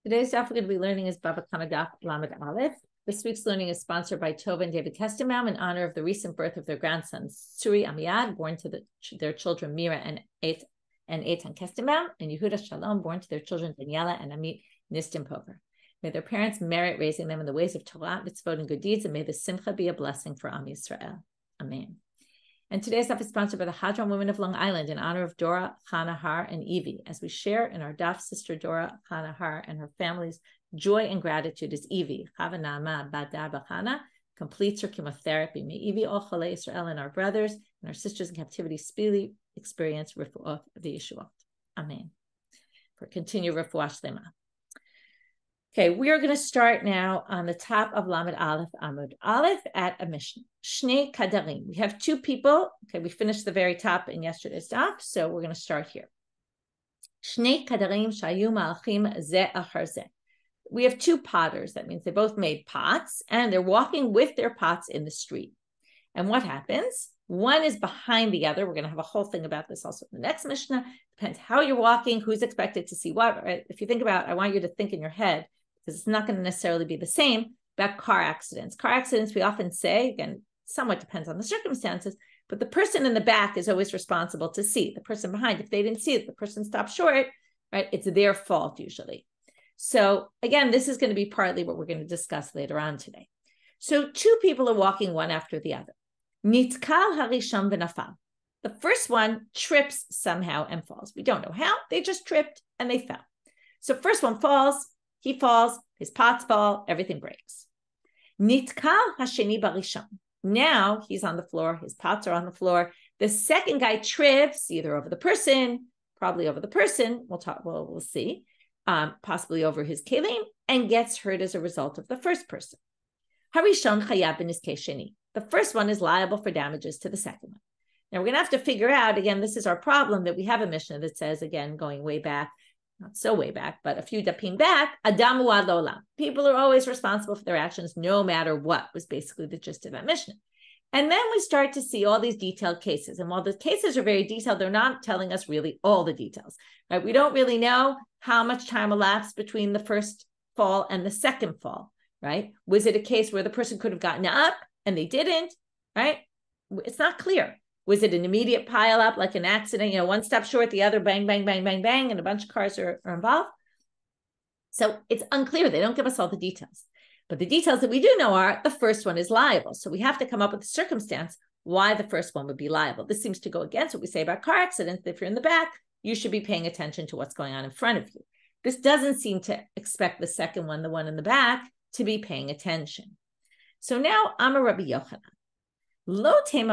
Today's daf we're going to be learning is Bava Kamma daf Lamed Aleph. This week's learning is sponsored by Tova and David Kestenbaum in honor of the recent birth of their grandsons, Suri Amiyad, born to their children Mira and Eitan Kestenbaum, and Yehuda Shalom, born to their children Daniela and Amit Nistimpover. May their parents merit raising them in the ways of Torah, mitzvot, and good deeds, and may the simcha be a blessing for Am Yisrael. Amen. And today's daf is sponsored by the Hadran women of Long Island in honor of Dora, Chana, Har, and Evie. As we share in our daf sister Dora, Chana, Har, and her family's joy and gratitude as Evie, Chava Naama Badar Bachana, completes her chemotherapy. May Evie, all Cholei Israel, and our brothers and our sisters in captivity speedily experience refuah of the Yeshua. Amen. For continued refuah shlema. Okay, we are going to start now on the top of Lamed Aleph Amud Aleph at a Mishna. Shnei Kadarim. We have two people. Okay, we finished the very top in yesterday's daf, so we're going to start here. Shnei Kadarim Shayu Malachim Ze Achar Ze. We have two potters. That means they both made pots, and they're walking with their pots in the street. And what happens? One is behind the other. We're going to have a whole thing about this also in the next Mishnah. Depends how you're walking, who's expected to see what. Right? If you think about, I want you to think in your head, because it's not going to necessarily be the same, about car accidents. Car accidents, we often say, again, somewhat depends on the circumstances, but the person in the back is always responsible to see. The person behind, if they didn't see it, the person stopped short, right? It's their fault usually. So again, this is going to be partly what we're going to discuss later on today. So two people are walking one after the other. Nitkal harisham v'nafal. The first one trips somehow and falls. We don't know how. They just tripped and they fell. So first one falls. He falls, his pots fall, everything breaks. Nitkal hasheni barisham. Now he's on the floor, his pots are on the floor. The second guy trips either over the person, probably over the person, we'll see, possibly over his kelim, and gets hurt as a result of the first person. Harishon chayav b'niskei sheni. The first one is liable for damages to the second one. Now we're going to have to figure out, again, this is our problem, that we have a Mishnah that says, again, going way back, not so way back, but a few dapim back, Adamu ad l'olam. People are always responsible for their actions, no matter what, was basically the gist of that Mishnah. And then we start to see all these detailed cases. And while the cases are very detailed, they're not telling us really all the details, right? We don't really know how much time elapsed between the first fall and the second fall, right? Was it a case where the person could have gotten up and they didn't, right? It's not clear. Was it an immediate pile up, like an accident, one step short, the other, bang, bang, bang, bang, bang, and a bunch of cars are involved? So it's unclear. They don't give us all the details. But the details that we do know are the first one is liable. So we have to come up with a circumstance why the first one would be liable. This seems to go against what we say about car accidents. If you're in the back, you should be paying attention to what's going on in front of you. This doesn't seem to expect the second one, the one in the back, to be paying attention. So now I'm a Rabbi Yochanan. Don't think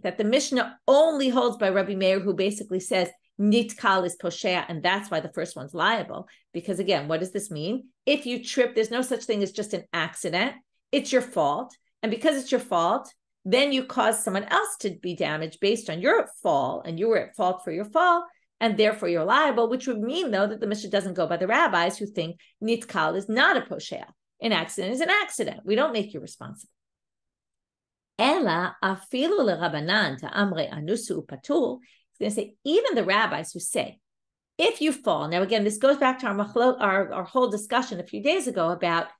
that the Mishnah only holds by Rabbi Meir, who basically says nitkal is poshea, and that's why the first one's liable. Because again, what does this mean? If you trip, there's no such thing as just an accident. It's your fault. And because it's your fault, then you cause someone else to be damaged based on your fall, and you were at fault for your fall, and therefore you're liable, which would mean, though, that the Mishnah doesn't go by the rabbis who think nitkal is not a poshea. An accident is an accident. We don't make you responsible. Ela afilu leRabbanan ta'amre anusu upatur. He's going to say, even the rabbis who say, if you fall. Now, again, this goes back to our whole discussion a few days ago about,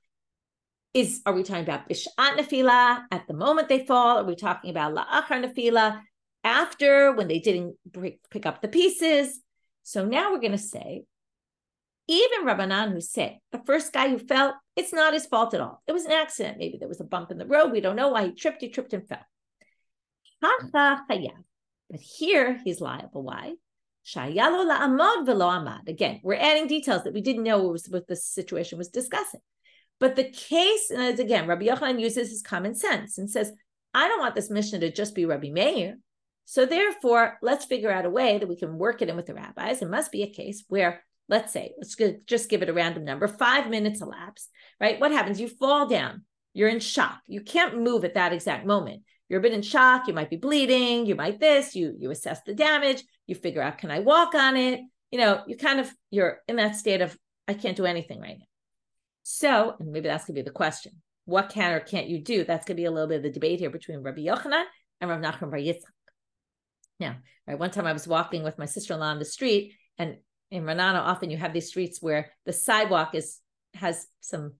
are we talking about bishat nefila, at the moment they fall? Are we talking about la'achar nefila, after, when they didn't pick up the pieces? So now we're going to say, even Rabbanan who said, the first guy who fell, it's not his fault at all. It was an accident. Maybe there was a bump in the road. We don't know why he tripped and fell. But here he's liable. Why? Again, we're adding details that we didn't know what the situation was discussing. But the case, and again, Rabbi Yochanan uses his common sense and says, I don't want this Mishnah to just be Rabbi Meir. So therefore, let's figure out a way that we can work it in with the rabbis. It must be a case where, let's just give it a random number, 5 minutes elapse, right? What happens? You fall down. You're in shock. You can't move at that exact moment. You're a bit in shock. You might be bleeding. You might you assess the damage. You figure out, can I walk on it? You're in that state of, I can't do anything right now. So, and maybe that's going to be the question. What can or can't you do? That's going to be a little bit of the debate here between Rabbi Yochanan and Rav Nachman bar Yitzchak. Now, right, one time I was walking with my sister-in-law on the street, and in Ranana, often you have these streets where the sidewalk has some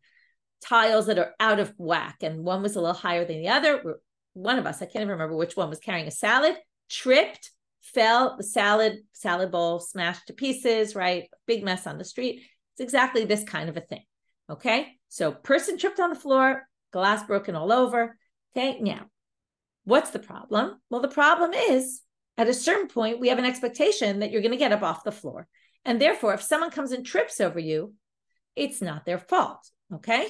tiles that are out of whack, and one was a little higher than the other. One of us, I can't even remember which one, was carrying a salad, tripped, fell, the salad bowl smashed to pieces, right? Big mess on the street. It's exactly this kind of a thing, okay? So person tripped on the floor, glass broken all over, okay? Now, what's the problem? Well, the problem is, at a certain point, we have an expectation that you're going to get up off the floor. And therefore, if someone comes and trips over you, it's not their fault, okay?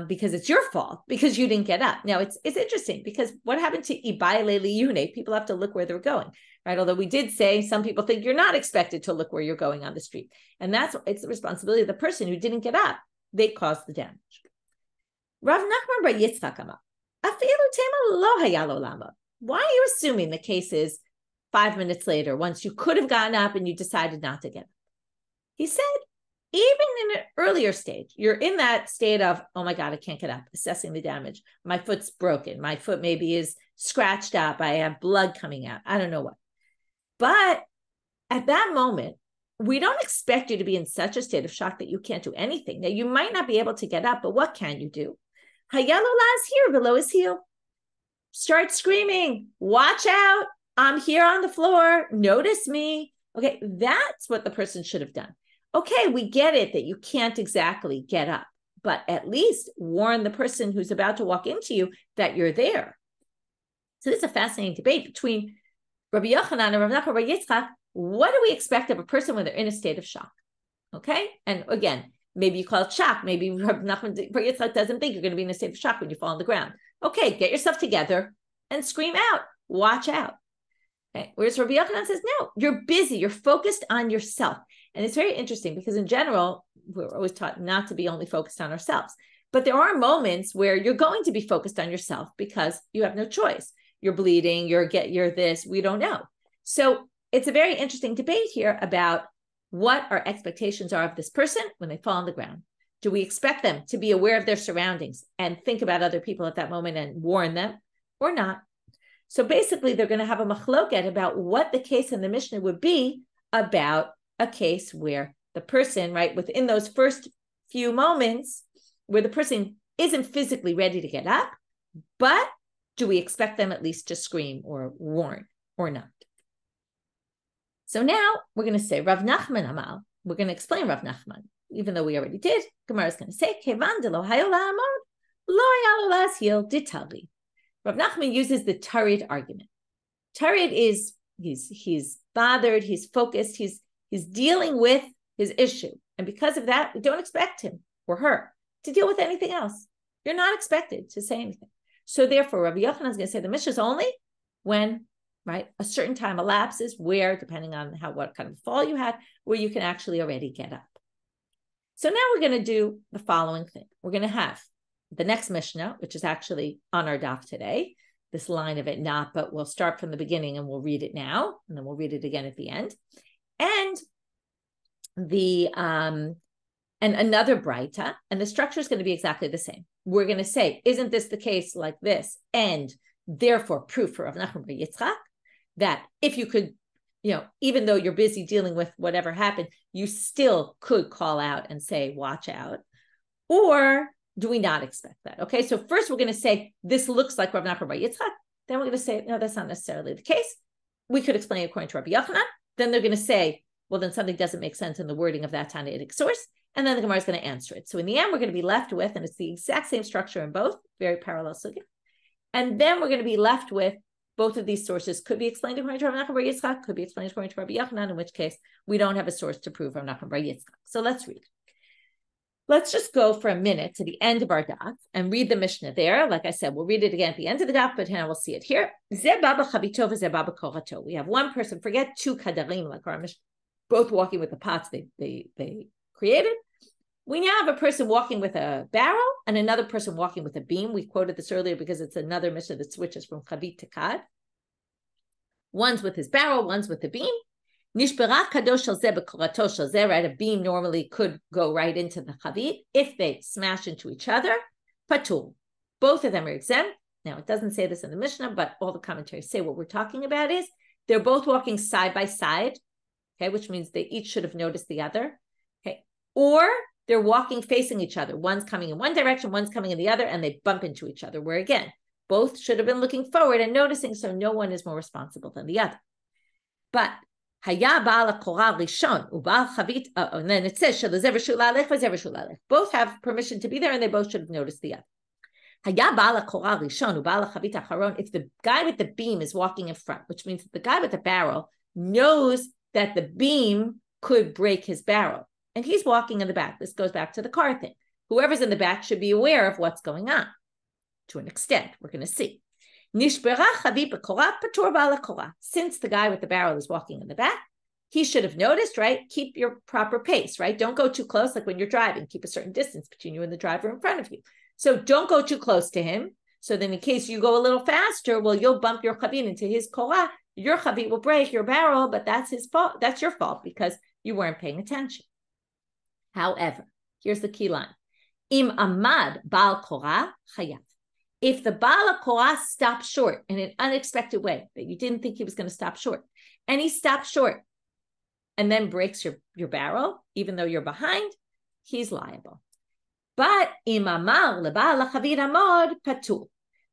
Because it's your fault, because you didn't get up. Now, it's interesting, because what happened to liable? People have to look where they're going, right? Although we did say some people think you're not expected to look where you're going on the street. And it's the responsibility of the person who didn't get up. They caused the damage. Rav Nachman bar Yitzchak Kamma. Why are you assuming the case is 5 minutes later, once you could have gotten up and you decided not to get up? He said, even in an earlier stage, you're in that state of, oh my God, I can't get up, assessing the damage. My foot's broken. My foot maybe is scratched up. I have blood coming out. I don't know what. But at that moment, we don't expect you to be in such a state of shock that you can't do anything. Now, you might not be able to get up, but what can you do? Hayalola is here, below his heel. Start screaming, watch out. I'm here on the floor. Notice me. Okay, that's what the person should have done. Okay, we get it that you can't exactly get up, but at least warn the person who's about to walk into you that you're there. So this is a fascinating debate between Rabbi Yochanan and Rav Nachman bar Yitzchak. What do we expect of a person when they're in a state of shock? Okay, and again, maybe you call it shock. Maybe Rav Nachman bar Yitzchak doesn't think you're going to be in a state of shock when you fall on the ground. Okay, get yourself together and scream out, watch out. Okay. Whereas Rabbi Yochanan says, no, you're busy, you're focused on yourself. And it's very interesting because in general, we're always taught not to be only focused on ourselves. But there are moments where you're going to be focused on yourself because you have no choice. You're bleeding, you're this, we don't know. So it's a very interesting debate here about what our expectations are of this person when they fall on the ground. Do we expect them to be aware of their surroundings and think about other people at that moment and warn them or not? So basically, they're going to have a machloket about what the case in the Mishna would be about a case where the person, right, within those first few moments where the person isn't physically ready to get up, but do we expect them at least to scream or warn or not? So now we're going to say Rav Nachman Amal. We're going to explain Rav Nachman, even though we already did. Gemara is going to say, Kevan de lo hayo la'amod, lo hayalo la'ashil ditali. Rav Nachman uses the tarid argument. Tarid is he's bothered, he's focused, he's dealing with his issue. And because of that, we don't expect him or her to deal with anything else. You're not expected to say anything. So therefore, Rabbi Yochanan is going to say the Mishna is only when, right, a certain time elapses where, depending on what kind of fall you had, where you can actually already get up. So now we're going to do the following thing. We're going to have the next Mishnah, which is actually on our daf today, this line of it not, but we'll start from the beginning and we'll read it now, and then we'll read it again at the end. And and another braita, and the structure is going to be exactly the same. We're going to say, isn't this the case like this? And therefore proof for Rav Nachman bar Yitzchak that if you could, even though you're busy dealing with whatever happened, you still could call out and say, watch out. Or do we not expect that? Okay, so first we're going to say, this looks like Rav Nachman bar Yitzchak. Then we're going to say, no, that's not necessarily the case. We could explain according to Rabbi Yochanan. Then they're going to say, well, then something doesn't make sense in the wording of that Tanaitic source. And then the Gemara is going to answer it. So in the end, we're going to be left with, and it's the exact same structure in both, very parallel sugya. And then we're going to be left with both of these sources could be explained according to Rav Nachman bar Yitzchak, could be explained according to Rabbi Yochanan, in which case we don't have a source to prove Rav Nachman bar Yitzchak. So let's read. Let's just go for a minute to the end of our daf and read the Mishnah there. Like I said, we'll read it again at the end of the daf, but now we'll see it here. Ze baba chabito v'ze baba korato. We have one person, forget two kadarim, like our Mishnah, both walking with the pots they created. We now have a person walking with a barrel and another person walking with a beam. We quoted this earlier because it's another Mishnah that switches from chavit to kad. One's with his barrel, one's with the beam. Nishbera kadosh shel zeh b'korato shel zeh, right? A beam normally could go right into the chavit. If they smash into each other, patul. Both of them are exempt. Now, it doesn't say this in the Mishnah, but all the commentaries say what we're talking about is they're both walking side by side, okay, which means they each should have noticed the other, okay, or they're walking facing each other. One's coming in one direction, one's coming in the other, and they bump into each other, where again, both should have been looking forward and noticing, so no one is more responsible than the other. But Haya Baal Korah Rishon Ubal Chavit, and then it says both have permission to be there, and they both should have noticed the other. Haya Baal Korah Rishon Ubal Chavit Acharon. If the guy with the beam is walking in front, which means the guy with the barrel knows that the beam could break his barrel, and he's walking in the back. This goes back to the car thing. Whoever's in the back should be aware of what's going on. To an extent, we're going to see. Since the guy with the barrel is walking in the back, he should have noticed, right? Keep your proper pace, right? Don't go too close, like when you're driving. Keep a certain distance between you and the driver in front of you. So don't go too close to him. So then in case you go a little faster, well, you'll bump your chavit into his korah. Your chavit will break your barrel, but that's his fault. That's your fault because you weren't paying attention. However, here's the key line. Im amad bal korah chayav. If the Baal Korah stopped short in an unexpected way, that you didn't think he was going to stop short, and he stopped short and then breaks your barrel, even though you're behind, he's liable. But imamar leBaal Chavit Amod patur.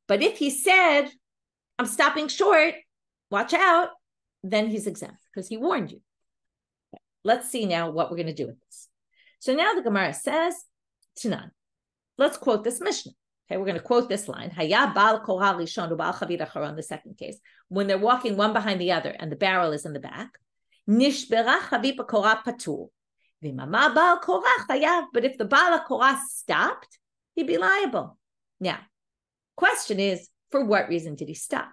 But if he said, I'm stopping short, watch out, then he's exempt because he warned you. Let's see now what we're going to do with this. So now the Gemara says, Tanan. Let's quote this Mishna. Okay, we're going to quote this line. Haya Baal Korah Rishon uBaal Chavit Acharon, the second case, when they're walking one behind the other and the barrel is in the back. Nishbera Chavit Korah patur. V'mama Baal Korah chayav. But if the Baal Korah stopped, he'd be liable. Now, question is, for what reason did he stop?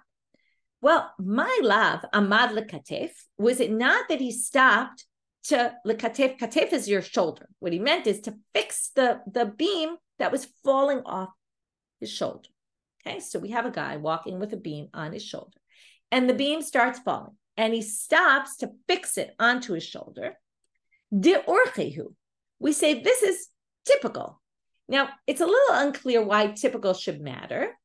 Well, my love, amad lekatef, was it not that he stopped to lekatef? Katef is your shoulder. What he meant is to fix the beam that was falling off his shoulder. Okay, so we have a guy walking with a beam on his shoulder, and the beam starts falling, and he stops to fix it onto his shoulder. De orchehu. We say this is typical. Now, it's a little unclear why typical should matter,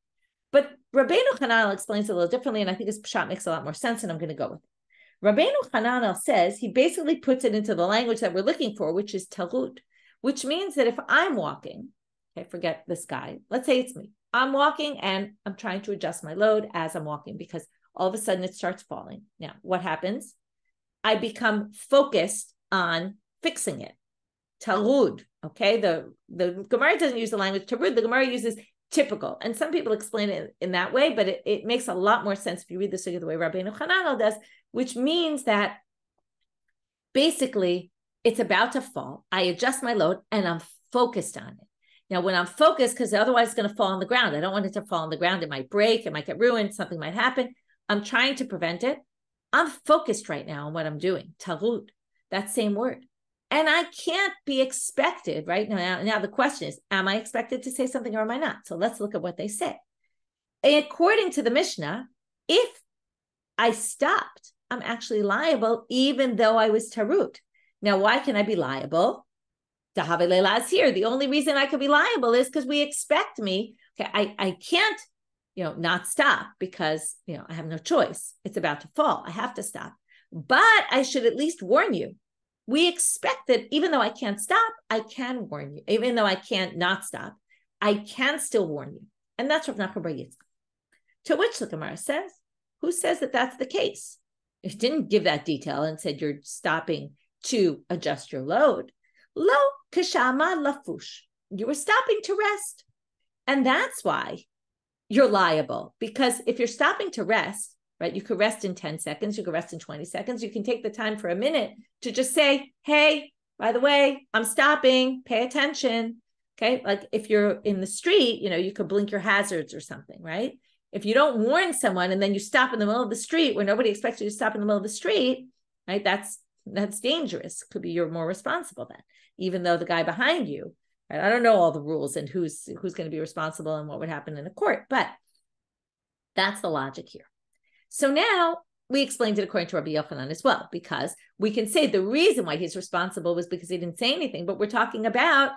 but Rabbi Yochanan explains it a little differently, and I think his pshat makes a lot more sense, and I'm going to go with it. Rabbi Yochanan says, he basically puts it into the language that we're looking for, which is talud, which means that if I'm walking, okay, forget this guy, let's say it's me. I'm walking and I'm trying to adjust my load as I'm walking because all of a sudden it starts falling. Now, what happens? I become focused on fixing it. Talud, okay? The Gemara doesn't use the language tarud. The Gemara uses typical. And some people explain it in that way, but it makes a lot more sense if you read the sugya the way Rabbi Yochanan does, which means that basically it's about to fall. I adjust my load and I'm focused on it. Now, when I'm focused, because otherwise it's going to fall on the ground. I don't want it to fall on the ground. It might break. It might get ruined. Something might happen. I'm trying to prevent it. I'm focused right now on what I'm doing. Tarud, that same word. And I can't be expected, right? Now the question is, am I expected to say something or am I not? So let's look at what they say. According to the Mishnah, if I stopped, I'm actually liable, even though I was tarud. Now, why can I be liable? Here, the only reason I could be liable is because we expect me. Okay, I can't, not stop because, I have no choice. It's about to fall. I have to stop. But I should at least warn you. We expect that even though I can't stop, I can warn you. Even though I can't not stop, I can still warn you. And that's Rav Nachman bar Yitzchak. To which the Gemara says, who says that that's the case? It didn't give that detail and said you're stopping to adjust your load. Lo kashama lafush. You were stopping to rest. And that's why you're liable. Because if you're stopping to rest, right, you could rest in 10 seconds, you could rest in 20 seconds, you can take the time for a minute to just say, hey, by the way, I'm stopping, pay attention. Okay, like if you're in the street, you could blink your hazards or something, right? If you don't warn someone and then you stop in the middle of the street where nobody expects you to stop in the middle of the street, right? That's dangerous. Could be you're more responsible then, even though the guy behind you, right? I don't know all the rules and who's going to be responsible and what would happen in a court, but that's the logic here. So now we explained it according to Rabbi Yochanan as well, because we can say the reason why he's responsible was because he didn't say anything, but we're talking about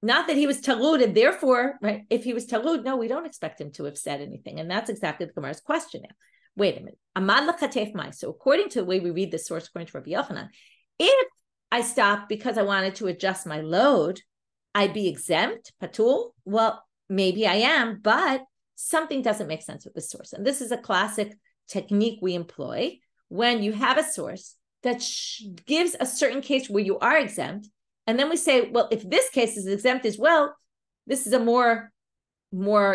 not that he was talud, and therefore, right, if he was talud, no, we don't expect him to have said anything. And that's exactly the Gemara's question now. wait a minute. Amad l'chatef mai. So according to the way we read this source, according to Rabbi Yochanan, if I stopped because I wanted to adjust my load, I'd be exempt, patul. Well, maybe I am, but something doesn't make sense with this source. And this is a classic technique we employ when you have a source that gives a certain case where you are exempt. And then we say, well, if this case is exempt as well, this is a more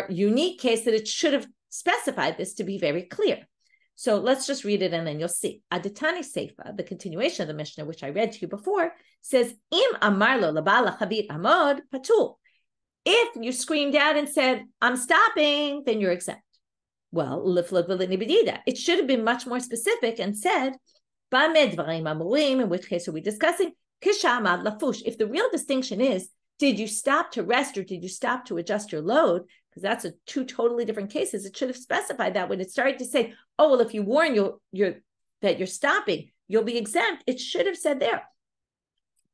unique case that it should have specified this to be very clear. So let's just read it and then you'll see. Adatani Seifa, the continuation of the Mishnah, which I read to you before, says, Im amarlo labala chavit amod patul. If you screamed out and said, I'm stopping, then you're exempt. Well, it should have been much more specific and said, in which case are we discussing? If the real distinction is, did you stop to rest or did you stop to adjust your load? Because that's two totally different cases. It should have specified that when it started to say, oh, well, if you warn that you're stopping, you'll be exempt. It should have said there.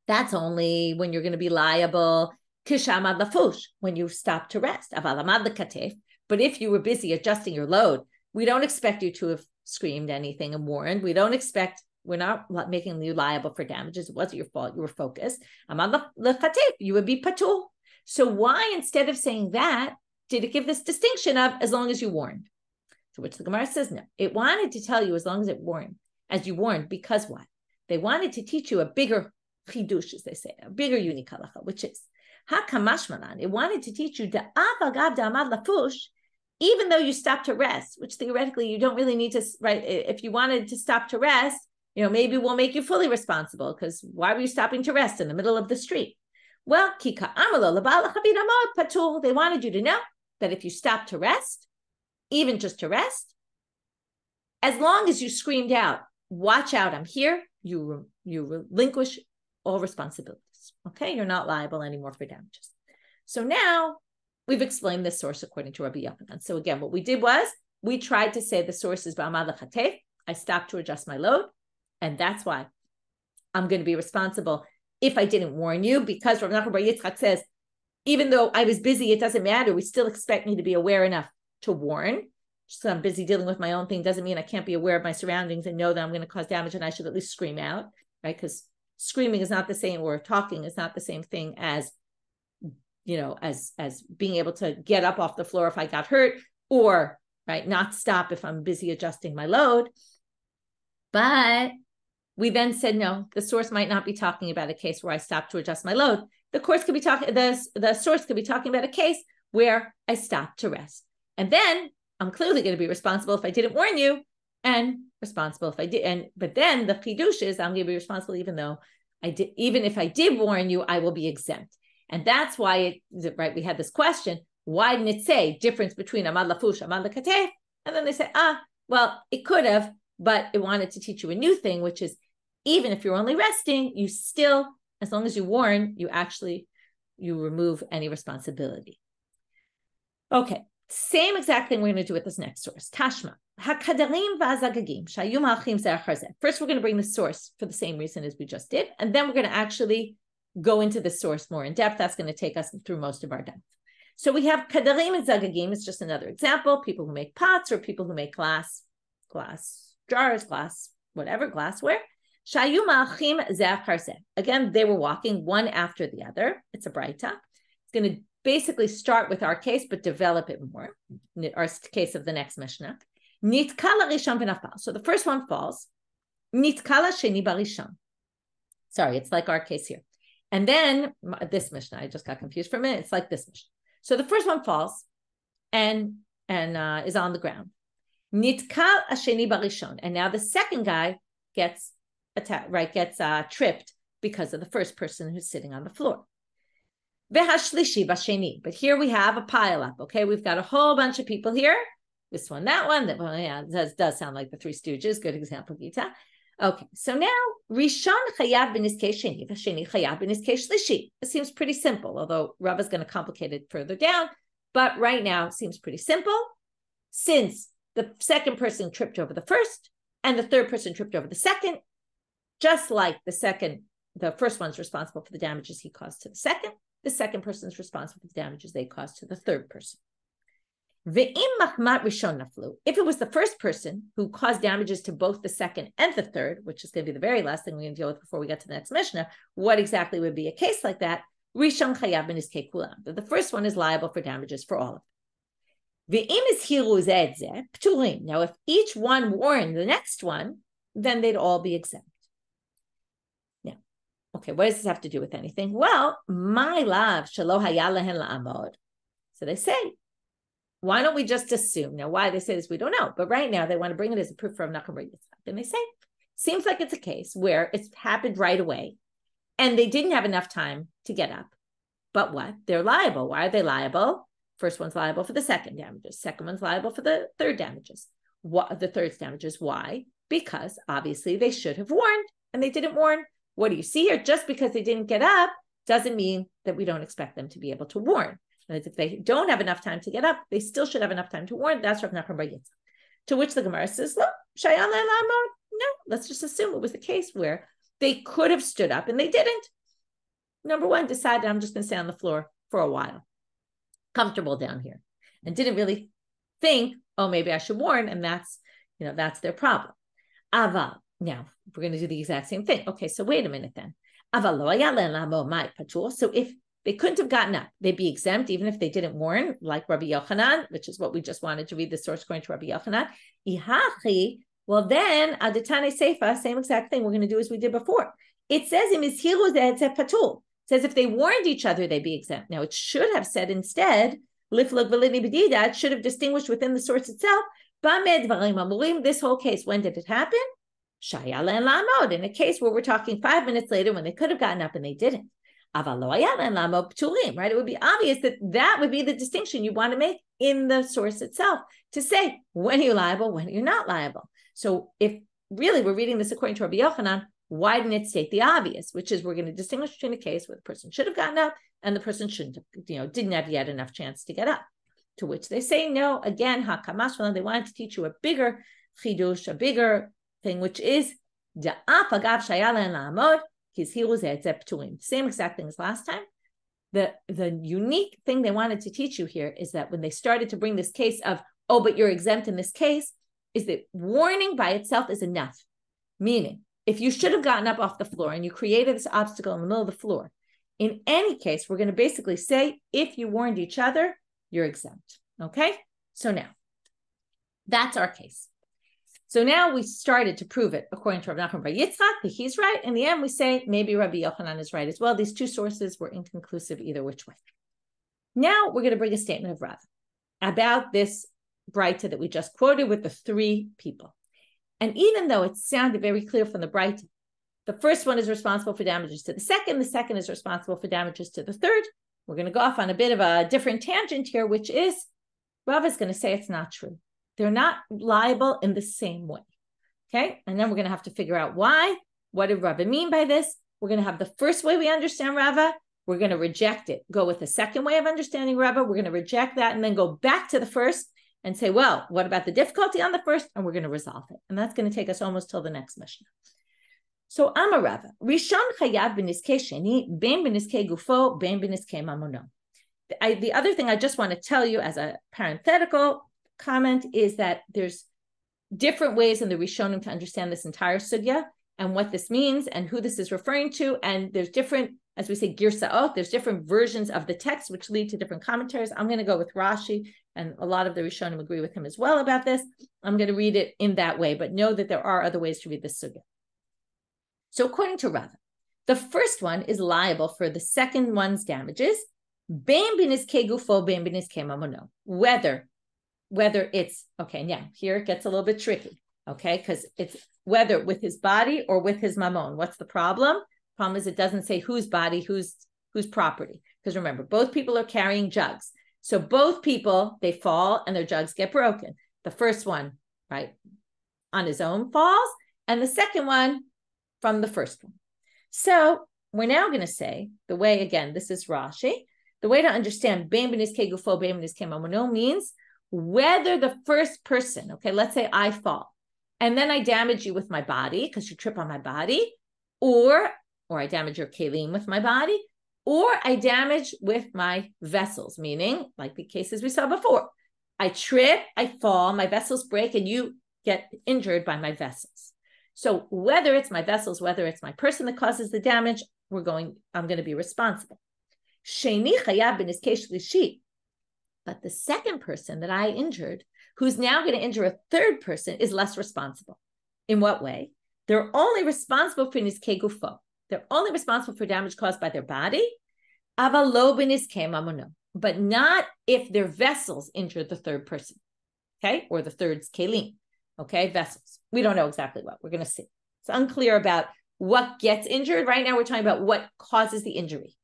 That's only when you're going to be liable. Kishamad lafush, when you stop to rest. Avalamad l'katef. But if you were busy adjusting your load, we don't expect you to have screamed anything and warned. We're not making you liable for damages. It wasn't your fault. You were focused. Amad l'katef, you would be patul. So why, instead of saying that, did it give this distinction of as long as you warned? To which the Gemara says no. It wanted to tell you as long as you warned, because what? They wanted to teach you a bigger chidush, as they say, a bigger unique halacha, which is hakamashmalan. It wanted to teach you the avagav da'amad lafush, even though you stop to rest, which theoretically you don't really need to, right? If you wanted to stop to rest, maybe we'll make you fully responsible, because why were you stopping to rest in the middle of the street? Well, kika amalo labala chavit amod patul. They wanted you to know that if you stop to rest, even just to rest, as long as you screamed out, watch out, I'm here, you relinquish all responsibilities. Okay, you're not liable anymore for damages. So now we've explained this source according to Rabbi Yochanan. So again, what we did was we tried to say the source is ba'amad l'chatef. I stopped to adjust my load, and that's why I'm going to be responsible if I didn't warn you, because Rav Nachman bar Yitzchak says, even though I was busy, it doesn't matter. We still expect me to be aware enough to warn. So I'm busy dealing with my own thing doesn't mean I can't be aware of my surroundings and know that I'm going to cause damage and I should at least scream out, right? Because screaming is not the same, or talking is not the same thing as, as being able to get up off the floor if I got hurt, or right, not stop if I'm busy adjusting my load. But we then said, no, the source might not be talking about a case where I stopped to adjust my load. The source could be talking about a case where I stopped to rest. And then I'm clearly going to be responsible if I didn't warn you, and responsible if I did. But then the chidush is I'm going to be responsible even if I did warn you, I will be exempt. And that's why we had this question, why didn't it say difference between amad lafush, amad l'katef? And then they say, well, it could have, but it wanted to teach you a new thing, which is even if you're only resting, you still, as long as you warn, you remove any responsibility. Okay, same exact thing we're going to do with this next source. Tashma. Hakadarim v'azagagim shayu malchim zeh achar zeh. First, we're going to bring the source for the same reason as we just did, and then we're going to actually go into the source more in depth. That's going to take us through most of our depth. So we have kadarim and zagagim. It's just another example. People who make pots or people who make glass jars, glassware. Shayu malchim zeh achar zeh. Again, they were walking one after the other. It's a braita. It's going to basically start with our case, but develop it more. Our case of the next Mishnah. Nitkala rishon v'nafal. So the first one falls. Nitkala sheni barishon. Sorry, it's like our case here. And then this Mishnah, I just got confused for a minute. It's like this Mishnah. So the first one falls and is on the ground. Nitkal sheni barishon. And now the second guy gets tripped because of the first person who's sitting on the floor. V'hashlishi b'sheni. But here we have a pileup. Okay, we've got a whole bunch of people here. This one, that one. That does sound like the Three Stooges. Good example, Gita. Okay, so now Rishon chayav b'niskei sheni, v'sheni chayav b'niskei shlishi. It seems pretty simple, although Rava is going to complicate it further down. But right now, it seems pretty simple, since the second person tripped over the first, and the third person tripped over the second. Just like the first one's responsible for the damages he caused to the second person is responsible for the damages they caused to the third person. If it was the first person who caused damages to both the second and the third, which is going to be the very last thing we're going to deal with before we get to the next Mishna, what exactly would be a case like that? Rishon chayav b'niskei kulam. The first one is liable for damages for all of them. Now, if each one warned the next one, then they'd all be exempt. Now, okay, what does this have to do with anything? Well, my lav shelo haya lehen la'amod. So they say, why don't we just assume? Now, why they say this, we don't know. But right now, they want to bring it as a proof for Rav Nachman. And they say, seems like it's a case where it's happened right away, and they didn't have enough time to get up. But what? They're liable. Why are they liable? First one's liable for the second damages. Second one's liable for the third damages. What the third's damages? Why? Because obviously they should have warned, and they didn't warn. What do you see here? Just because they didn't get up doesn't mean that we don't expect them to be able to warn. And if they don't have enough time to get up, they still should have enough time to warn. That's Rav Nachman bar Yitzchak. To which the Gemara says, no, let's just assume it was the case where they could have stood up and they didn't. Number one, decided I'm just going to stay on the floor for a while, comfortable down here, and didn't really think, oh, maybe I should warn, and that's their problem. Ava, now we're going to do the exact same thing. Okay, so wait a minute then. So if they couldn't have gotten up, they'd be exempt even if they didn't warn, like Rabbi Yochanan, which is what we just wanted to read the source according to Rabbi Yochanan. Well, then Adatane Seifa, same exact thing we're going to do as we did before. It says patul. It says if they warned each other, they'd be exempt. Now it should have said instead, it should have distinguished within the source itself. This whole case, when did it happen? In a case where we're talking 5 minutes later when they could have gotten up and they didn't. Right? It would be obvious that would be the distinction you want to make in the source itself to say when you're liable, when you're not liable. So if really we're reading this according to Rabbi Yochanan, why didn't it state the obvious, which is we're going to distinguish between a case where the person should have gotten up and the person shouldn't have, didn't have yet enough chance to get up. To which they say no. Again, Kamma, they wanted to teach you a bigger chidush, a bigger thing, which is same exact thing as last time. The unique thing they wanted to teach you here is that when they started to bring this case of, oh, but you're exempt in this case, is that warning by itself is enough. Meaning, if you should have gotten up off the floor and you created this obstacle in the middle of the floor, in any case, we're going to basically say, if you warned each other, you're exempt. Okay? So now, that's our case. So now we started to prove it according to Rav Nachman bar Yitzchak, that he's right. In the end, we say maybe Rabbi Yochanan is right as well. These two sources were inconclusive either which way. Now we're going to bring a statement of Rava about this Breita that we just quoted with the three people. And even though it sounded very clear from the Breita, the first one is responsible for damages to the second is responsible for damages to the third. We're going to go off on a bit of a different tangent here, which is Rava is going to say it's not true. They're not liable in the same way. Okay? And then we're going to have to figure out why. What did Rava mean by this? We're going to have the first way we understand Rava. We're going to reject it. Go with the second way of understanding Rava. We're going to reject that and then go back to the first and say, well, what about the difficulty on the first? And we're going to resolve it. And that's going to take us almost till the next Mishna. So Amar Rava, Rishon chayav b'niskei sheni, ben b'niskei gufo, ben b'niskei mamono. The other thing I just want to tell you as a parenthetical comment is that there's different ways in the Rishonim to understand this entire sugya and what this means and who this is referring to. And there's different, as we say, girsaot, there's different versions of the text which lead to different commentaries. I'm going to go with Rashi, and a lot of the Rishonim agree with him as well about this. I'm going to read it in that way, but know that there are other ways to read this sugya. So according to Rava, the first one is liable for the second one's damages, ben b'niskei gufo, ben b'niskei mamono, whether it's, okay, now here it gets a little bit tricky, okay, because it's whether with his body or with his mammon. What's the problem? Problem is it doesn't say whose body, whose property. Because remember, both people are carrying jugs. So both people, they fall and their jugs get broken. The first one, right, on his own falls, and the second one from the first one. So we're now going to say, the way, again, this is Rashi, the way to understand ben b'niskei gufo, ben b'niskei mamono means whether the first person, okay, let's say I fall, and then I damage you with my body because you trip on my body, or I damage your kelim with my body, or I damage with my vessels, meaning like the cases we saw before. I trip, I fall, my vessels break, and you get injured by my vessels. So whether it's my vessels, whether it's my person that causes the damage, I'm going to be responsible. But the second person that I injured, who's now going to injure a third person, is less responsible. In what way? They're only responsible for nizkei gufo. They're only responsible for damage caused by their body, but not if their vessels injure the third person, okay? Or the third's kelim, okay? Vessels. We don't know exactly what. We're going to see. It's unclear about what gets injured. Right now, we're talking about what causes the injury.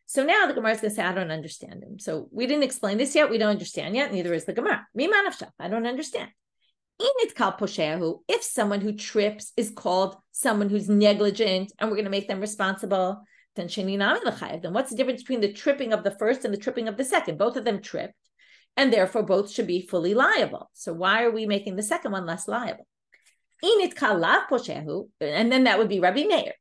So now the Gemara is going to say, I don't understand him. So we didn't explain this yet. We don't understand yet. Neither is the Gemara. I don't understand. If someone who trips is called someone who's negligent and we're going to make them responsible, then what's the difference between the tripping of the first and the tripping of the second? Both of them tripped, and therefore both should be fully liable. So why are we making the second one less liable? And then that would be Rabbi Meir.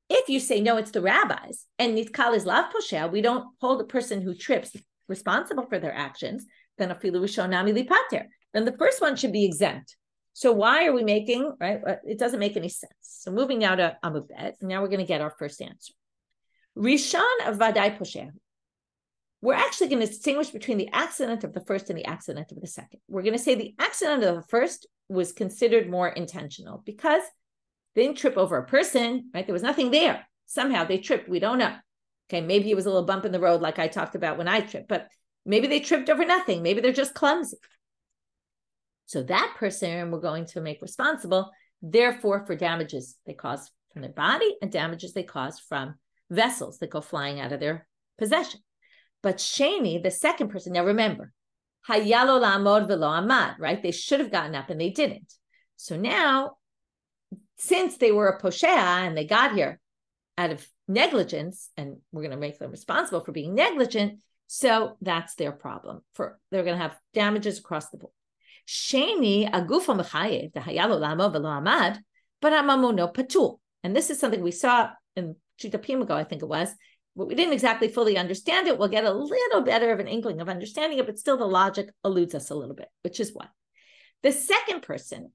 If you say, no, it's the rabbis, and nitkal is lav posheh, we don't hold the person who trips responsible for their actions, then afilu rishonami lipater. Then the first one should be exempt. So why are we making, right? It doesn't make any sense. So moving now to Amud Bet, now we're going to get our first answer. Rishon vadai posheh. We're actually going to distinguish between the accident of the first and the accident of the second. We're going to say the accident of the first was considered more intentional because they didn't trip over a person, right? There was nothing there. Somehow they tripped. We don't know. Okay, maybe it was a little bump in the road like I talked about when I tripped, but maybe they tripped over nothing. Maybe they're just clumsy. So that person we're going to make responsible, therefore, for damages they cause from their body and damages they cause from vessels that go flying out of their possession. But Sheni, the second person, now remember, hayalo la'amod velo amad, right? They should have gotten up and they didn't. So now, since they were a poshea and they got here out of negligence, and we're going to make them responsible for being negligent, so that's their problem. They're going to have damages across the board. Sheni agufa mechayev the hayalo la'amod velo amad, but amamuno patul. And this is something we saw in Chitapim ago, I think it was, but we didn't exactly fully understand it. We'll get a little better of an inkling of understanding it, but still the logic eludes us a little bit, which is what? The second person,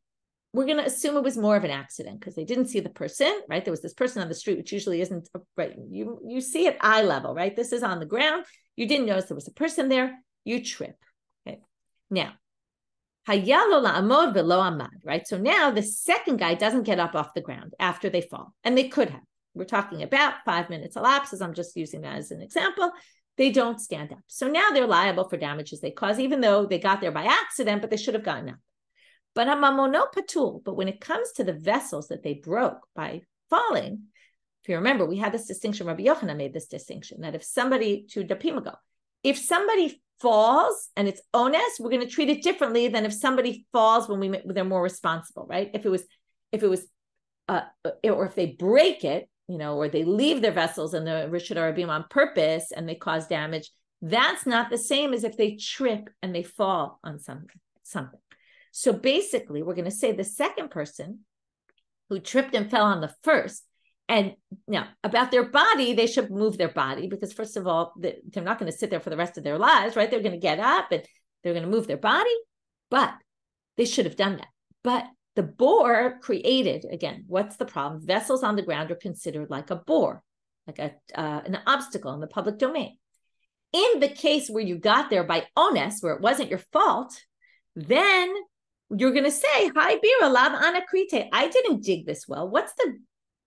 we're going to assume it was more of an accident because they didn't see the person, right? There was this person on the street, which usually isn't, right? You see it eye level, right? This is on the ground. You didn't notice there was a person there. You trip. Okay. Now, hayalo la'amod velo amad, right? So now the second guy doesn't get up off the ground after they fall, and they could have. We're talking about 5 minutes elapses. I'm just using that as an example. They don't stand up. So now they're liable for damages they cause, even though they got there by accident, but they should have gotten up. But hamamono patul. But when it comes to the vessels that they broke by falling, if you remember, we had this distinction. Rabbi Yochanan made this distinction that if somebody, to Dapim ago, if somebody falls and it's ones, we're going to treat it differently than if somebody falls when they're more responsible, right? If it was, or if they break it, or they leave their vessels in the Rishon Rabim on purpose and they cause damage, that's not the same as if they trip and they fall on something. So basically, we're going to say the second person who tripped and fell on the first, and now about their body, they should move their body because first of all, they're not going to sit there for the rest of their lives, right? They're going to get up and they're going to move their body, but they should have done that. But the bore created, again, what's the problem? Vessels on the ground are considered like a bore, like an obstacle in the public domain. In the case where you got there by onus, where it wasn't your fault, then you're going to say, hi, bira, lav anakrite. I didn't dig this well. What's the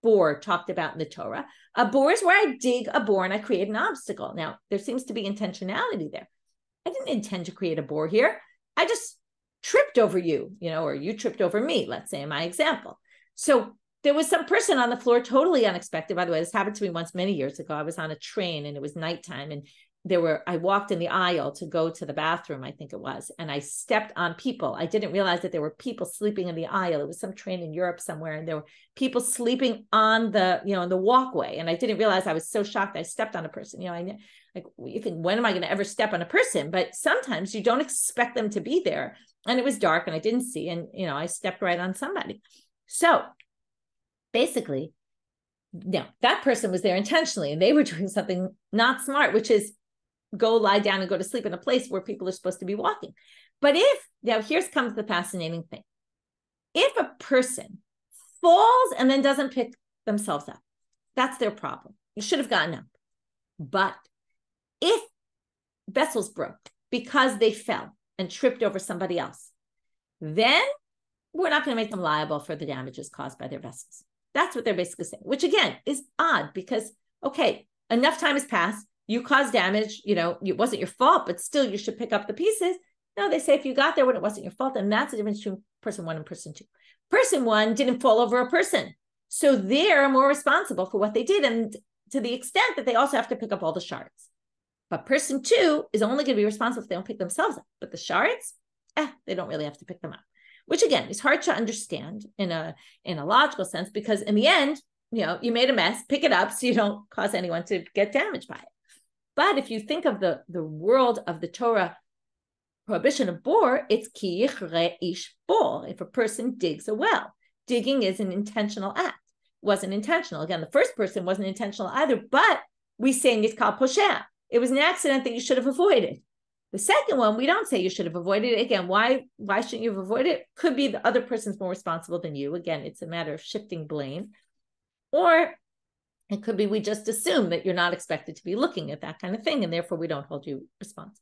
bore talked about in the Torah? A bore is where I dig a bore and I create an obstacle. Now, there seems to be intentionality there. I didn't intend to create a bore here. I just tripped over you, or you tripped over me, let's say in my example. So there was some person on the floor, totally unexpected. By the way, this happened to me once many years ago. I was on a train and it was nighttime and I walked in the aisle to go to the bathroom, I think it was, and I stepped on people. I didn't realize that there were people sleeping in the aisle. It was some train in Europe somewhere, and there were people sleeping on the, in the walkway. And I didn't realize. I was so shocked. I stepped on a person. You think, when am I going to ever step on a person? But sometimes you don't expect them to be there. And it was dark and I didn't see. And, I stepped right on somebody. So basically, that person was there intentionally and they were doing something not smart, which is go lie down and go to sleep in a place where people are supposed to be walking. But now here comes the fascinating thing. If a person falls and then doesn't pick themselves up, that's their problem. You should have gotten up. But if vessels broke because they fell and tripped over somebody else, then we're not going to make them liable for the damages caused by their vessels. That's what they're basically saying, which again is odd because, okay, enough time has passed. You caused damage, it wasn't your fault, but still you should pick up the pieces. No, they say if you got there when it wasn't your fault, and that's the difference between person one and person two. Person one didn't fall over a person. So they're more responsible for what they did. And to the extent that they also have to pick up all the shards. But person two is only going to be responsible if they don't pick themselves up. But the shards, they don't really have to pick them up. Which again is hard to understand in a logical sense, because in the end, you made a mess, pick it up so you don't cause anyone to get damaged by it. But if you think of the world of the Torah prohibition of bore, it's ki yichre ish bor, if a person digs a well. Digging is an intentional act. It wasn't intentional. Again, the first person wasn't intentional either, but we say nitkal posheh. It was an accident that you should have avoided. The second one, we don't say you should have avoided it. Again, why shouldn't you have avoided it? Could be the other person's more responsible than you. Again, it's a matter of shifting blame. Or it could be we just assume that you're not expected to be looking at that kind of thing, and therefore we don't hold you responsible.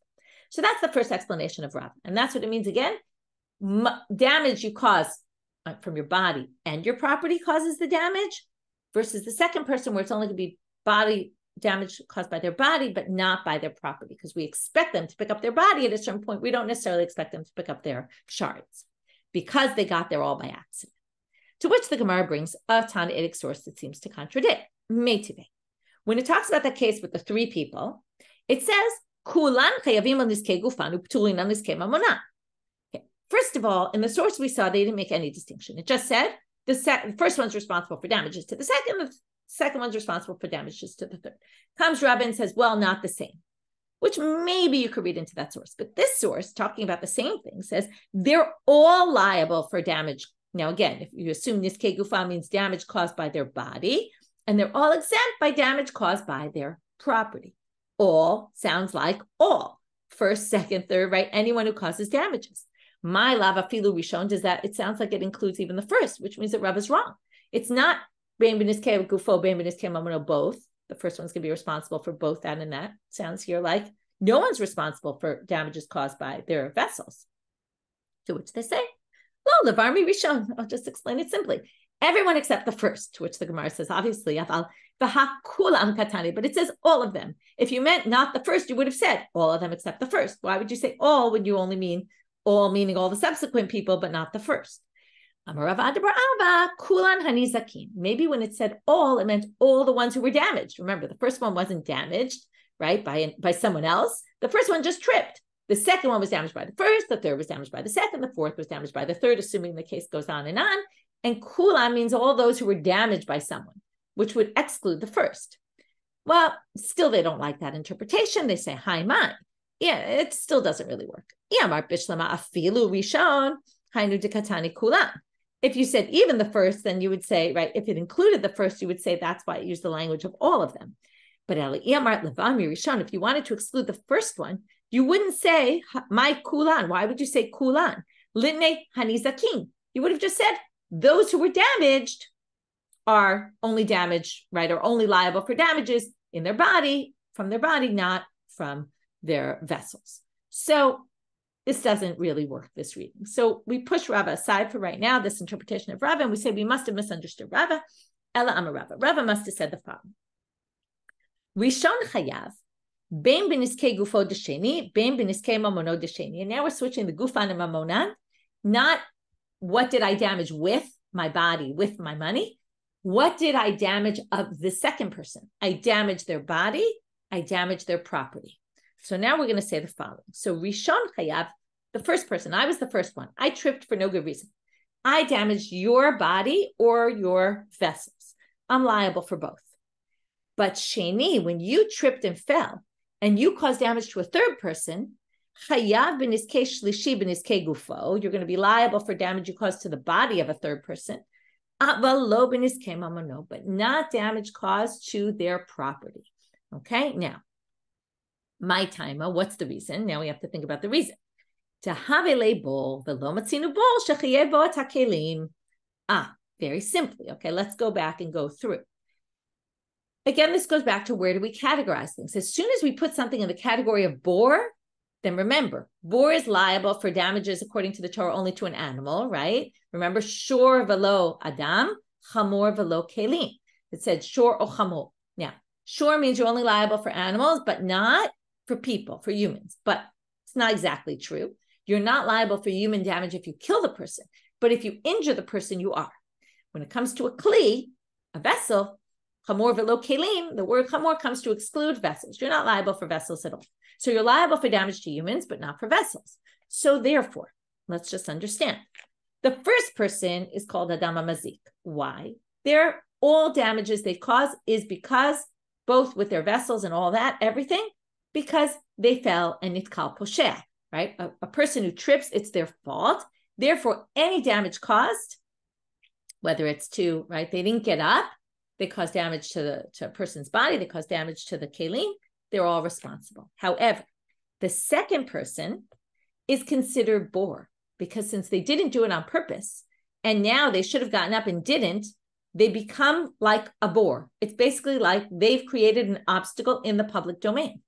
So that's the first explanation of Rava. And that's what it means again. Damage you cause from your body and your property causes the damage, versus the second person where it's only going to be body damage caused by their body, but not by their property, because we expect them to pick up their body at a certain point. We don't necessarily expect them to pick up their shards because they got there all by accident. To which the Gemara brings a Tanaitic source that seems to contradict. Meitive. When it talks about the case with the three people, it says, Kulan chayavim al niskei gufan uptulin al niskei mamona. First of all, in the source we saw, they didn't make any distinction. It just said the first one's responsible for damages to the second one's responsible for damages to the third. Comes Rabbi and says, well, not the same, which maybe you could read into that source. But this source, talking about the same thing, says they're all liable for damage. Now, again, if you assume niskei gufa means damage caused by their body, and they're all exempt by damage caused by their property. All sounds like all. First, second, third, right? Anyone who causes damages. My lava filu rishon does that. It sounds like it includes even the first, which means that Rav is wrong. It's not bein b'niskei gufo, bein b'niskei mamono, both. The first one's going to be responsible for both that and that. Sounds here like no one's responsible for damages caused by their vessels. To which they say, lo, levarmi rishon. I'll just explain it simply. Everyone except the first, to which the Gemara says, obviously, but it says all of them. If you meant not the first, you would have said all of them except the first. Why would you say all when you only mean all, meaning all the subsequent people, but not the first? Maybe when it said all, it meant all the ones who were damaged. Remember, the first one wasn't damaged, right, by someone else. The first one just tripped. The second one was damaged by the first. The third was damaged by the second. The fourth was damaged by the third, assuming the case goes on. And kulan means all those who were damaged by someone, which would exclude the first. Well, still they don't like that interpretation. They say, hi, mine. Yeah, it still doesn't really work. If you said even the first, then you would say, right, if it included the first, you would say that's why it used the language of all of them. But if you wanted to exclude the first one, you wouldn't say, my kulan. Why would you say kulan? Litne hanizakin. You would have just said, those who were damaged are only damaged, right, or only liable for damages in their body, from their body, not from their vessels. So this doesn't really work, this reading. So we push Rava aside for right now, this interpretation of Rava, and we say we must have misunderstood Rava. Ela amar Rava. Rava must have said the following. Rishon chayav, bein b'niskei gufo d'sheni, bein b'niskei mamono d'sheni. And now we're switching the gufan and mamonan, not what did I damage with my body, with my money? What did I damage of the second person? I damaged their body. I damaged their property. So now we're going to say the following. So Rishon Chayav, the first person, I was the first one. I tripped for no good reason. I damaged your body or your vessels. I'm liable for both. But Sheni, when you tripped and fell and you caused damage to a third person, Chayav b'niskei shlishi b'niskei gufo, you're going to be liable for damage you caused to the body of a third person. Aval lo b'niskei mamono, but not damage caused to their property. Okay, now, my timer, what's the reason? Now we have to think about the reason. Very simply. Okay, let's go back and go through. Again, this goes back to where do we categorize things? As soon as we put something in the category of bor, then remember, bor is liable for damages according to the Torah only to an animal, right? Remember, shor velo adam, chamor velo kelim. It said shor or chamor. Now, shor means you're only liable for animals, but not for people, for humans. But it's not exactly true. You're not liable for human damage if you kill the person, but if you injure the person, you are. When it comes to a kli, a vessel, chamor velo kelim, the word chamor comes to exclude vessels. You're not liable for vessels at all. So you're liable for damage to humans, but not for vessels. So therefore, let's just understand. The first person is called Adam Mazik. Why? They're all damages they cause is because both with their vessels and all that, everything, because they fell and nitkal posheh, right? A person who trips, it's their fault. Therefore, any damage caused, whether it's to, right, they didn't get up, they cause damage to a person's body, they cause damage to the kelim, they're all responsible. However, the second person is considered bor, because since they didn't do it on purpose, and now they should have gotten up and didn't, they become like a bor. It's basically like they've created an obstacle in the public domain.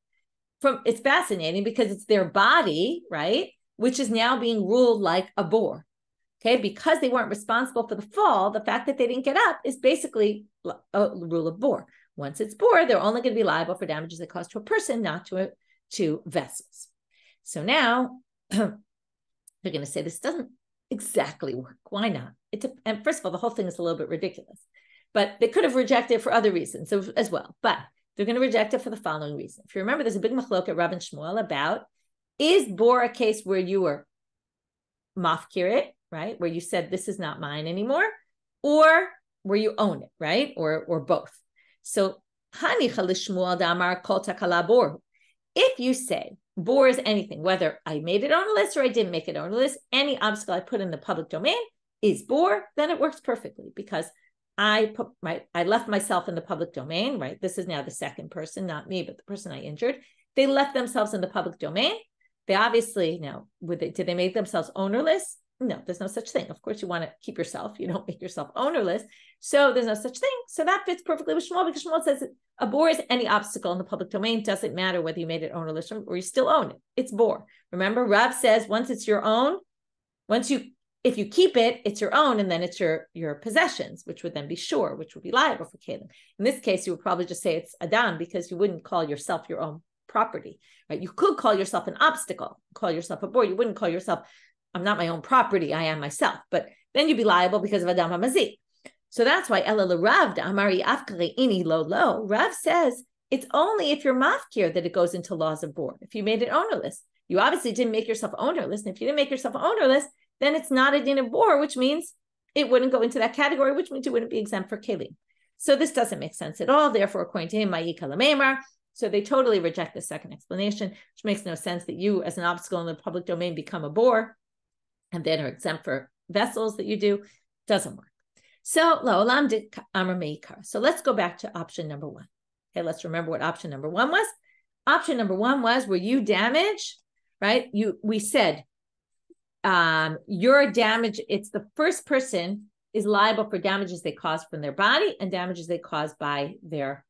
It's fascinating because it's their body, right, which is now being ruled like a bor. Okay, because they weren't responsible for the fall, the fact that they didn't get up is basically a rule of bor. Once it's bor, they're only going to be liable for damages that cause to a person, not to vessels. So now they're going to say this doesn't exactly work. Why not? And first of all, the whole thing is a little bit ridiculous, but they could have rejected it for other reasons as well. But they're going to reject it for the following reason. If you remember, there's a big machlok at Rav and Shmuel about, is bor a case where you were mafkir it, right? Where you said, this is not mine anymore, or where you own it, right? Or both. So, if you say bor is anything, whether I made it ownerless or I didn't make it ownerless, any obstacle I put in the public domain is bor, then it works perfectly because I left myself in the public domain, right? This is now the second person, not me, but the person I injured. They left themselves in the public domain. They obviously, did they make themselves ownerless? No, there's no such thing. Of course, you want to keep yourself. You don't make yourself ownerless. So there's no such thing. So that fits perfectly with Shmuel because Shmuel says a bor is any obstacle in the public domain. Doesn't matter whether you made it ownerless or you still own it. It's bor. Remember, Rav says once it's your own, if you keep it, it's your own, and then it's your possessions, which would then be shor, which would be liable for kelim. In this case, you would probably just say it's Adam because you wouldn't call yourself your own property, right? You could call yourself an obstacle, call yourself a bor. You wouldn't call yourself, I'm not my own property, I am myself. But then you'd be liable because of Adam HaMazik. So that's why Rav Rav says it's only if you're mafkir that it goes into laws of bor. If you made it ownerless, you obviously didn't make yourself ownerless. And if you didn't make yourself ownerless, then it's not a din of bor, which means it wouldn't go into that category, which means it wouldn't be exempt for kelim. So this doesn't make sense at all. Therefore, according to him, so they totally reject the second explanation, which makes no sense that you, as an obstacle in the public domain, become a bor and then are exempt for vessels that you do. Doesn't work. So la'olam dit amar meikar. So let's go back to option number one. Okay, let's remember what option number one was. Option number one was where you damage, right? We said your damage, it's the first person is liable for damages they cause from their body and damages they cause by their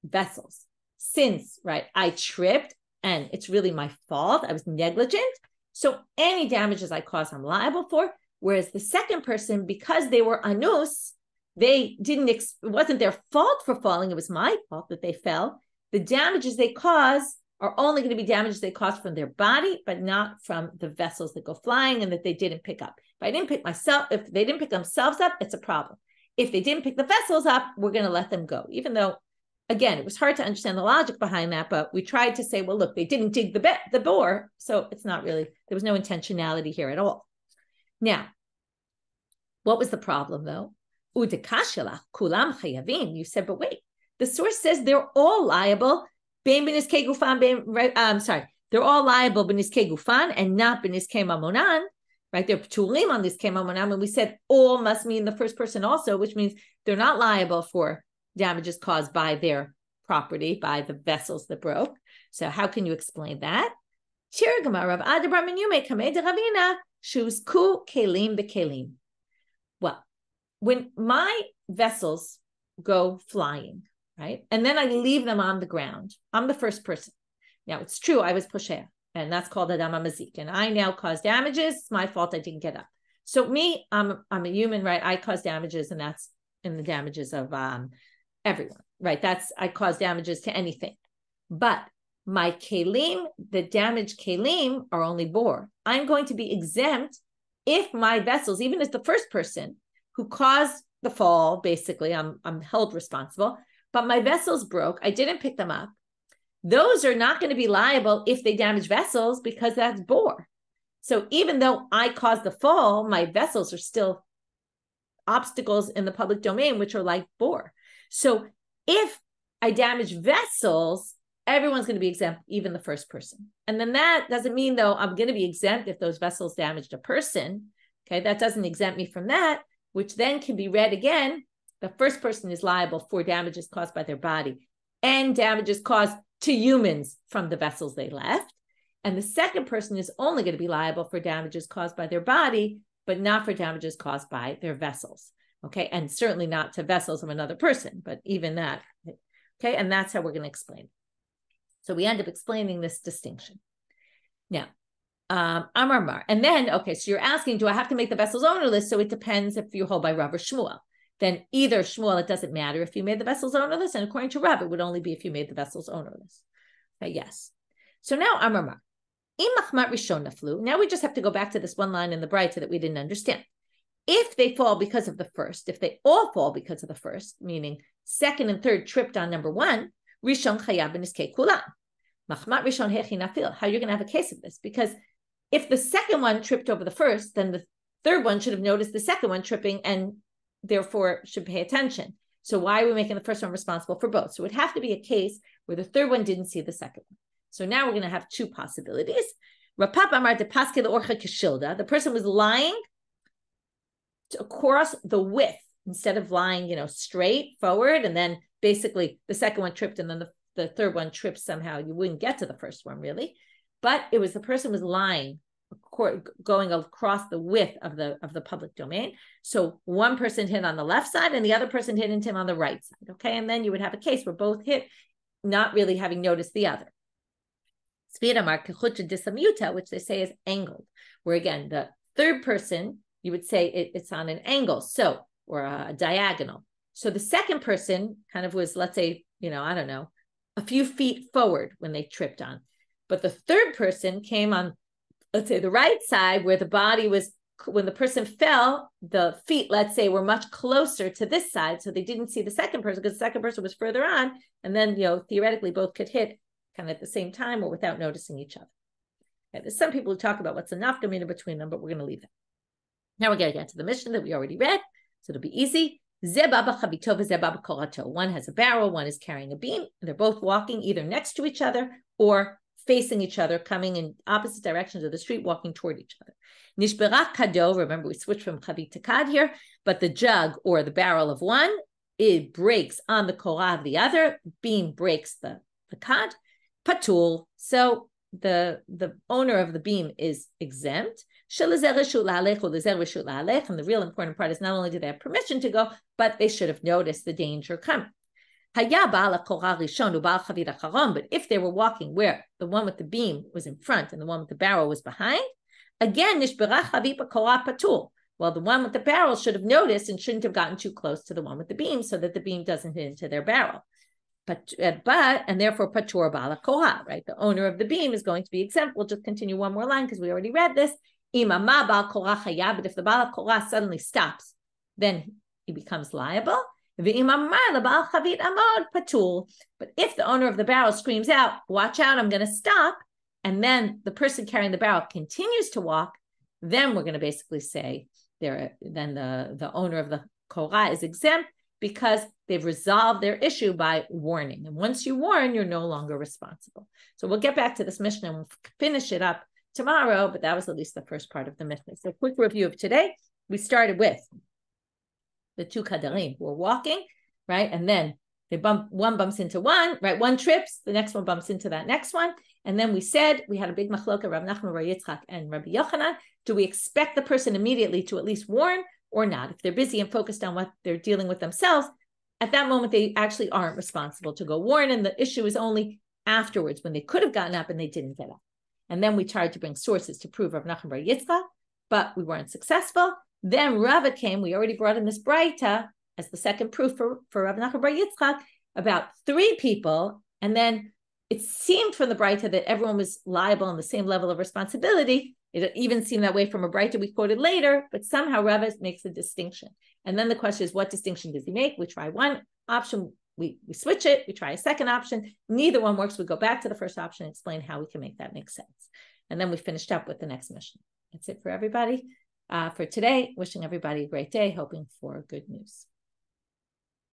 vessels. Since, right, I tripped and it's really my fault, I was negligent, so any damages I cause, I'm liable for. Whereas the second person, because they were anus, it wasn't their fault for falling, it was my fault that they fell. The damages they cause are only going to be damages they cause from their body, but not from the vessels that go flying and that they didn't pick up. If they didn't pick themselves up, it's a problem. If they didn't pick the vessels up, we're going to let them go. Even though, again, it was hard to understand the logic behind that, but we tried to say, well, look, they didn't dig the bore, so it's not really, there was no intentionality here at all. Now, what was the problem though? You said, but wait, the source says they're all liable. They're all liable b'niskei gufan and not b'niskei mamonan, right? They're ptulim on niskei mamonan, and we said all must mean the first person also, which means they're not liable for damages caused by their property, by the vessels that broke. So how can you explain that? Shiur Gemara, Rav Adabar min Yume Kamei de Ravina, Shuzku Kelim beKelim. Well, when my vessels go flying, right, and then I leave them on the ground, I'm the first person. Now, it's true, I was Poshea, and that's called Adam Mazik, and I now cause damages. It's my fault I didn't get up. So me, I'm a human, right? I cause damages, and that's in the damages of everyone, right? I cause damages to anything. But my kelim, the damaged kelim, are only bore. I'm going to be exempt if my vessels, even as the first person who caused the fall, basically, I'm held responsible, but my vessels broke. I didn't pick them up. Those are not going to be liable if they damage vessels because that's bore. So even though I caused the fall, my vessels are still obstacles in the public domain, which are like bore. So if I damage vessels, everyone's going to be exempt, even the first person. And then that doesn't mean, though, I'm going to be exempt if those vessels damaged a person. Okay, that doesn't exempt me from that, which then can be read again. The first person is liable for damages caused by their body and damages caused to humans from the vessels they left. And the second person is only going to be liable for damages caused by their body, but not for damages caused by their vessels. Okay, and certainly not to vessels of another person, but even that. Okay, and that's how we're going to explain it. So we end up explaining this distinction. Now, Amar. And then, okay, so you're asking, do I have to make the vessels ownerless? So it depends if you hold by Rav or Shmuel. Then either Shmuel, it doesn't matter if you made the vessels ownerless, and according to Rav, it would only be if you made the vessels ownerless. Okay, yes. So now Amar. Now we just have to go back to this one line in the Braita that we didn't understand. If they fall because of the first, if they all fall because of the first, meaning second and third tripped on number one, Rishon chayab b'niskei kulam. Machmat Rishon hechi nafil. How are you going to have a case of this? Because if the second one tripped over the first, then the third one should have noticed the second one tripping and therefore should pay attention. So why are we making the first one responsible for both? So it would have to be a case where the third one didn't see the second one. So now we're going to have two possibilities. The person was lying across the width instead of lying, straight forward, and then basically the second one tripped and then the third one tripped somehow. You wouldn't get to the first one really, but it was the person was lying, going across the width of the public domain. So one person hit on the left side and the other person hit into him on the right side. Okay, and then you would have a case where both hit, not really having noticed the other. Which they say is angled, where again the third person, you would say it's on an angle, or a diagonal. So the second person kind of was, let's say, I don't know, a few feet forward when they tripped on. But the third person came on, let's say, the right side where the body was, when the person fell, the feet, let's say, were much closer to this side. So they didn't see the second person because the second person was further on. And then, theoretically, both could hit kind of at the same time or without noticing each other. Okay, there's some people who talk about what's a nafkamina between them, but we're going to leave that. Now we're going to get to the Mishna that we already read, so it'll be easy. One has a barrel, one is carrying a beam, and they're both walking either next to each other or facing each other, coming in opposite directions of the street, walking toward each other. Nishberak kado, remember we switched from chavit to kad here, but the jug or the barrel of one, it breaks on the korah of the other, beam breaks the kad, patul, so the owner of the beam is exempt. And the real important part is not only do they have permission to go, but they should have noticed the danger coming. But if they were walking where the one with the beam was in front and the one with the barrel was behind, again, well, the one with the barrel should have noticed and shouldn't have gotten too close to the one with the beam so that the beam doesn't hit into their barrel. And therefore patur bala koha, right? The owner of the beam is going to be exempt. We'll just continue one more line because we already read this. But if the bala koha suddenly stops, then he becomes liable. But if the owner of the barrel screams out, watch out, I'm going to stop, and then the person carrying the barrel continues to walk, then we're going to basically say then the owner of the koha is exempt, because they've resolved their issue by warning. And once you warn, you're no longer responsible. So we'll get back to this Mishna and we'll finish it up tomorrow, but that was at least the first part of the Mishna. So quick review of today. We started with the two kadarim who were walking, right? And then one bumps into one, right? One trips, the next one bumps into that next one. And then we said, we had a big machloka, Rav Nachman, Rabbi Yitzchak, and Rabbi Yochanan. Do we expect the person immediately to at least warn or not? If they're busy and focused on what they're dealing with themselves, at that moment, they actually aren't responsible to go warn. And the issue is only afterwards when they could have gotten up and they didn't get up. And then we tried to bring sources to prove Rav Nachman bar Yitzchak, but we weren't successful. Then Rava came. We already brought in this Braita as the second proof for Rav Nachman bar Yitzchak about 3 people. And then it seemed from the Braita that everyone was liable on the same level of responsibility. It even seemed that way from a Braita we quoted later, but somehow Rava makes a distinction. And then the question is, what distinction does he make? We try one option, we switch it, we try a second option. Neither one works. We go back to the first option and explain how we can make that make sense. And then we finished up with the next Mishna. That's it for everybody. For today, wishing everybody a great day, hoping for good news.